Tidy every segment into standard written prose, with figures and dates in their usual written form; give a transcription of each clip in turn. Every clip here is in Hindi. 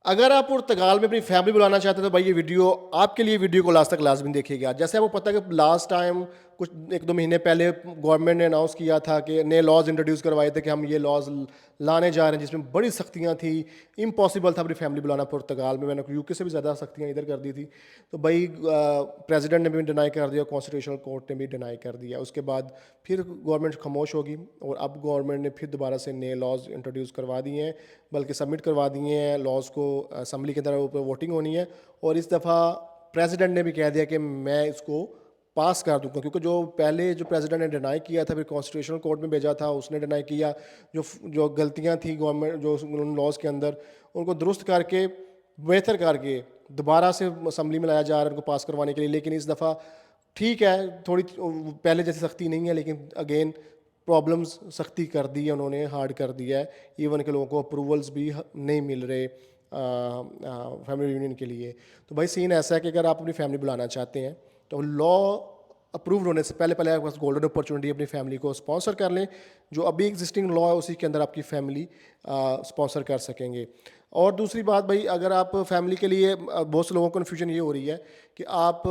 अगर आप पुर्तगाल में अपनी फैमिली बुलाना चाहते हैं तो भाई ये वीडियो आपके लिए, वीडियो को लास्ट तक लाजमी देखिएगा। जैसे आपको पता है कि लास्ट टाइम कुछ 1-2 महीने पहले गवर्नमेंट ने अनाउंस किया था कि नए लॉज इंट्रोड्यूस करवाए थे कि हम ये लॉज लाने जा रहे हैं, जिसमें बड़ी सख्तियां थी। इम्पॉसिबल था अपनी फैमिली बुलाना पुर्तगाल में। मैंने यूके से भी ज़्यादा सख्तियां इधर कर दी थी। तो भाई प्रेसिडेंट ने भी डिनाई कर दिया, कॉन्स्टिट्यूशनल कोर्ट ने भी डिनाई कर दिया। उसके बाद फिर गवर्नमेंट खामोश होगी और अब गवर्नमेंट ने फिर दोबारा से नए लॉज इंट्रोड्यूस करवा दिए हैं, बल्कि सबमिट करवा दिए हैं लॉज को। असम्बली के अंदर ऊपर वोटिंग होनी है और इस दफ़ा प्रेसिडेंट ने भी कह दिया कि मैं इसको पास कर दूंगा, क्योंकि जो पहले जो प्रेसिडेंट ने डिनाई किया था, फिर कॉन्स्टिट्यूशनल कोर्ट में भेजा था, उसने डिनाई किया। जो जो गलतियां थी गवर्नमेंट जो उन लॉज के अंदर, उनको दुरुस्त करके बेहतर करके दोबारा से असम्बली में लाया जा रहा है उनको पास करवाने के लिए। लेकिन इस दफ़ा ठीक है, थोड़ी पहले जैसी सख्ती नहीं है, लेकिन अगेन प्रॉब्लम्स सख्ती कर दी है उन्होंने, हार्ड कर दिया है। इवन के लोगों को अप्रूवल्स भी नहीं मिल रहे फैमिली यूनियन के लिए। तो भाई सीन ऐसा है कि अगर आप अपनी फैमिली बुलाना चाहते हैं तो लॉ अप्रूव्ड होने से पहले पहले आपके पास गोल्डन अपॉर्चुनिटी अपनी फैमिली को स्पॉन्सर कर लें। जो अभी एग्जिस्टिंग लॉ है उसी के अंदर आपकी फैमिली स्पॉन्सर कर सकेंगे। और दूसरी बात भाई, अगर आप फैमिली के लिए बहुत से लोगों को कन्फ्यूजन ये हो रही है कि आप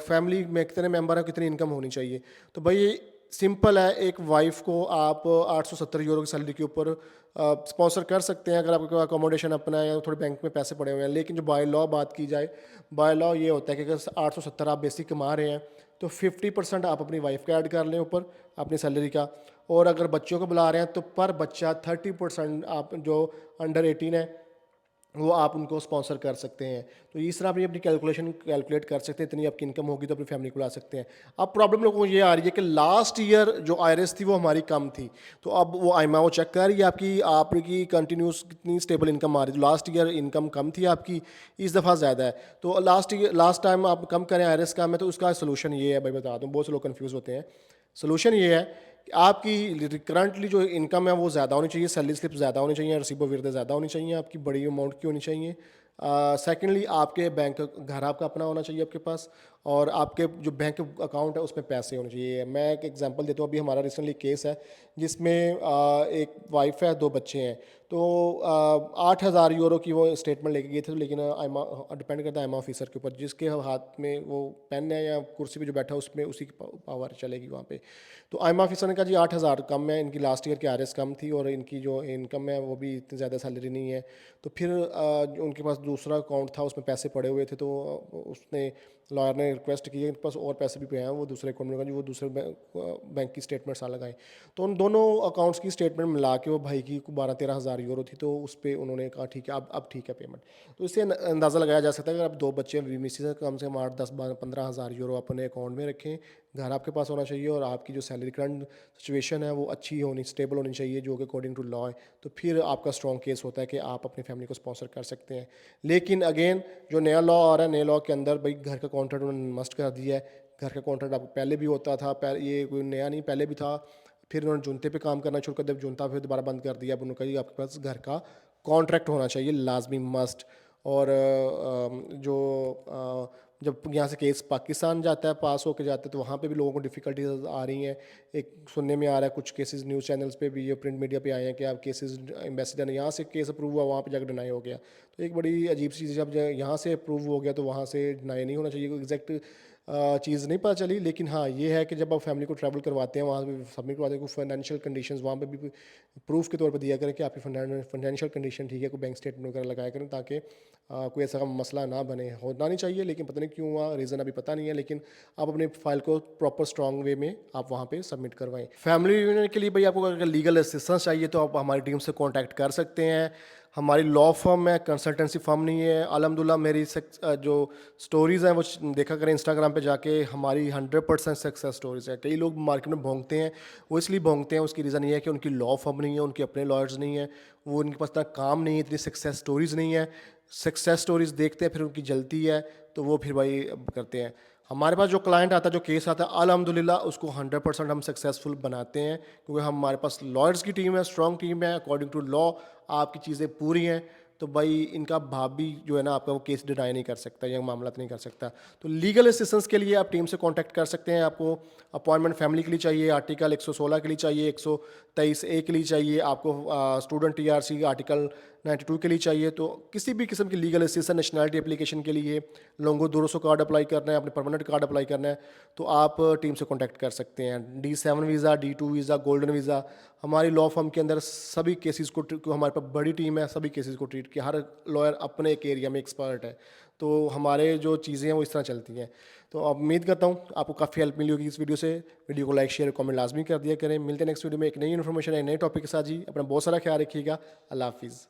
फैमिली में कितने मेंबर हैं, कितनी इनकम होनी चाहिए। तो भाई सिंपल है, एक वाइफ को आप 870 यूरो की सैलरी के ऊपर स्पॉन्सर कर सकते हैं अगर आपके अकोमोडेशन अपना है या थोड़े बैंक में पैसे पड़े हुए हैं। लेकिन जो बाय लॉ बात की जाए, बाय लॉ ये होता है कि अगर 870 आप बेसिक कमा रहे हैं तो 50% आप अपनी वाइफ का ऐड कर लें ऊपर अपनी सैलरी का। और अगर बच्चों को बुला रहे हैं तो पर बच्चा 30% आप जो अंडर 18 है वो आप उनको स्पॉन्सर कर सकते हैं। तो इस तरह अपनी अपनी कैलकुलेट कर सकते हैं, इतनी आपकी इनकम होगी तो अपनी फैमिली को ला सकते हैं। अब प्रॉब्लम लोगों को ये आ रही है कि लास्ट ईयर जो आईआरएस थी वो हमारी कम थी, तो अब वो आईमा वो चेक कर रही है आपकी कंटिन्यूस कितनी स्टेबल इनकम आ रही है। तो लास्ट ईयर इनकम कम थी आपकी, इस दफ़ा ज़्यादा है। तो लास्ट टाइम आप कम करें, आईआरएस कम है, तो उसका सोल्यूशन ये है भाई, बता दूँ, बहुत से लोग कन्फ्यूज़ होते हैं। सोल्यूशन ये है कि आपकी करंटली जो इनकम है वो ज़्यादा होनी चाहिए, सैलरी स्लिप ज़्यादा होनी चाहिए, रसीबो विरदे ज़्यादा होनी चाहिए, आपकी बड़ी अमाउंट की होनी चाहिए। सेकेंडली आपके बैंक घर आपका अपना होना चाहिए आपके पास, और आपके जो बैंक अकाउंट है उसमें पैसे होने चाहिए। मैं एक एग्जांपल देता हूँ, अभी हमारा रिसेंटली केस है जिसमें एक वाइफ है, 2 बच्चे हैं। तो 8,000 यूरो की वो स्टेटमेंट लेके गए थे, लेकिन आईमा डिपेंड करता है आईमा ऑफिसर के ऊपर, जिसके हाथ में वो पेन है या कुर्सी पे जो बैठा है उसमें उसी की पावर चलेगी वहाँ पे। तो आईमा ऑफिसर ने कहा जी 8,000 कम है, इनकी लास्ट ईयर की आरएस कम थी और इनकी जो इनकम है वो भी इतनी ज़्यादा सैलरी नहीं है। तो फिर उनके पास दूसरा अकाउंट था, उसमें पैसे पड़े हुए थे, तो उसने लॉयर ने रिक्वेस्ट की है, इनके पास और पैसे भी पे हैं, वो दूसरे अकाउंट में, जी वो दूसरे बैंक की स्टेटमेंट्स आ लगाएं। तो उन दोनों अकाउंट्स की स्टेटमेंट मिला के वो भाई की 12-13 हज़ार यूरो थी, तो उस पर उन्होंने कहा ठीक है, अब ठीक है पेमेंट। तो इससे अंदाज़ा लगाया जा सकता है कि अब 2 बच्चे मिसी से कम 8, 10, 15 हज़ार यूरो अपने अकाउंट में रखें। घर आपके पास होना चाहिए और आपकी जो सैलरी करंट सिचुएशन है वो अच्छी होनी, स्टेबल होनी चाहिए, जो कि अकॉर्डिंग टू लॉ है। तो फिर आपका स्ट्रॉन्ग केस होता है कि आप अपनी फैमिली को स्पॉन्सर कर सकते हैं। लेकिन अगेन जो नया लॉ आ रहा है, नए लॉ के अंदर भाई घर का कॉन्ट्रैक्ट उन्होंने मस्ट कर दिया है। घर का कॉन्ट्रैक्ट आपको पहले भी होता था, ये कोई नया नहीं, पहले भी था। फिर उन्होंने जुनते पे काम करना शुरू कर दिया, जुनता फिर दोबारा बंद कर दिया। अब उन्होंने कहा आपके पास घर का कॉन्ट्रैक्ट होना चाहिए लाजमी, मस्ट। और जो जब यहाँ से केस पाकिस्तान जाता है, पास होकर जाता है, तो वहाँ पे भी लोगों को डिफ़िकल्टीज आ रही हैं। एक सुनने में आ रहा है कुछ केसेस न्यूज़ चैनल्स पे भी, ये प्रिंट मीडिया पे आए हैं कि आप केसेस एम्बेसडर ने यहाँ से केस अप्रूव हुआ, वहाँ पे जाकर डिनाई हो गया। तो एक बड़ी अजीब चीज़ है, जब यहाँ से अप्रूव हो गया तो वहाँ से डिनाई नहीं होना चाहिए। कोई एग्जैक्ट चीज़ नहीं पता चली, लेकिन हाँ ये है कि जब आप फैमिली को ट्रैवल करवाते हैं, वहाँ पे सबमिट करवाते हैं, कोई फाइनेंशियल कंडीशंस वहाँ पे भी प्रूफ के तौर पे दिया करें कि आपकी फाइनेंशियल कंडीशन ठीक है, कोई बैंक स्टेटमेंट वगैरह लगाया करें, ताकि कोई ऐसा मसला ना बने। होना नहीं चाहिए, लेकिन पता नहीं क्यों हुआ, रीज़न अभी पता नहीं है। लेकिन आप अपने फाइल को प्रॉपर स्ट्रॉन्ग वे में आप वहाँ पे सबमिट करवाएं। फैमिली यूनियन के लिए भाई आपको अगर लीगल असिस्टेंस चाहिए तो आप हमारी टीम से कॉन्टैक्ट कर सकते हैं। हमारी लॉ फर्म है, कंसल्टेंसी फर्म नहीं है। अल्हम्दुलिल्लाह मेरी जो स्टोरीज़ हैं वो देखा करें इंस्टाग्राम पे जाके, हमारी 100% सक्सेस स्टोरीज़ है। कई लोग मार्केट में भोंगते हैं, वो इसलिए भोंगते हैं, उसकी रीज़न ये है कि उनकी लॉ फर्म नहीं है, उनके अपने लॉयर्स नहीं है, वो उनके पास इतना काम नहीं है, इतनी सक्सेस स्टोरीज़ नहीं है। सक्सेस स्टोरीज़ देखते हैं, फिर उनकी जलती है, तो वो फिर भाई करते हैं। हमारे पास जो क्लाइंट आता है, जो केस आता है, अल्हम्दुलिल्लाह उसको 100% हम सक्सेसफुल बनाते हैं, क्योंकि हमारे पास लॉयर्स की टीम है, स्ट्रॉन्ग टीम है। अकॉर्डिंग टू लॉ आपकी चीज़ें पूरी हैं, तो भाई इनका बाप भी जो है ना आपका वो केस डिनाई नहीं कर सकता या मामला नहीं कर सकता। तो लीगल असिस्टेंस के लिए आप टीम से कांटेक्ट कर सकते हैं। आपको अपॉइंटमेंट फैमिली के लिए चाहिए, आर्टिकल 116 के लिए चाहिए, 123A के लिए चाहिए, आपको स्टूडेंट टीआरसी आर्टिकल 92 के लिए चाहिए, तो किसी भी किस्म की लीगल असिस्टेंस नेशनलिटी एप्लीकेशन के लिए, लोगों को 200 कार्ड अप्लाई करना है, अपने परमानेंट कार्ड अप्लाई करना है, तो आप टीम से कांटेक्ट कर सकते हैं। D7 visa, D2 visa, golden visa, हमारी लॉ फर्म के अंदर सभी केसेस को हमारे पास बड़ी टीम है, सभी केसेस को ट्रीट किया, हर लॉयर अपने एक एरिया में एक्सपर्ट है, तो हमारे जो चीज़ें हैं वो इस तरह चलती हैं। तो अब उम्मीद करता हूँ आपको काफ़ी हेल्प मिली होगी इस वीडियो से। वीडियो को लाइक शेयर कमेंट लाजमी कर दिया करें। मिलते हैं नेक्स्ट वीडियो में एक नई इन्फॉर्मेशन है, नए टॉपिक के साथ। जी अपना बहुत सारा ख्याल रखिएगा। अल्लाह हाफिज़।